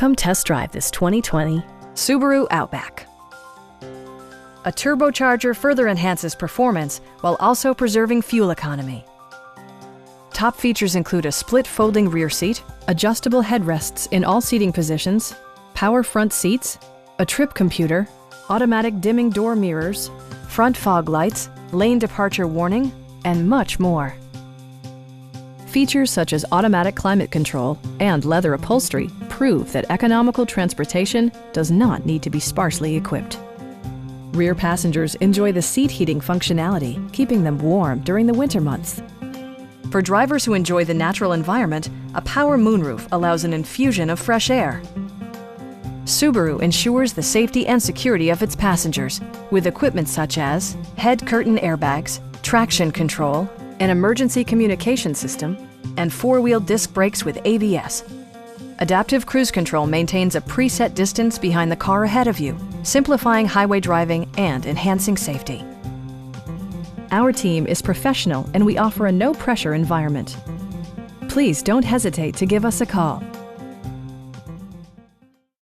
Come test drive this 2020 Subaru Outback. A turbocharger further enhances performance while also preserving fuel economy. Top features include a split folding rear seat, adjustable headrests in all seating positions, power front seats, a trip computer, automatic dimming door mirrors, front fog lights, lane departure warning, and much more. Features such as automatic climate control and leather upholstery prove that economical transportation does not need to be sparsely equipped. Rear passengers enjoy the seat heating functionality, keeping them warm during the winter months. For drivers who enjoy the natural environment, a power moonroof allows an infusion of fresh air. Subaru ensures the safety and security of its passengers with equipment such as head curtain airbags, traction control, an emergency communication system, and four-wheel disc brakes with ABS. Adaptive Cruise Control maintains a preset distance behind the car ahead of you, simplifying highway driving and enhancing safety. Our team is professional and we offer a no-pressure environment. Please don't hesitate to give us a call.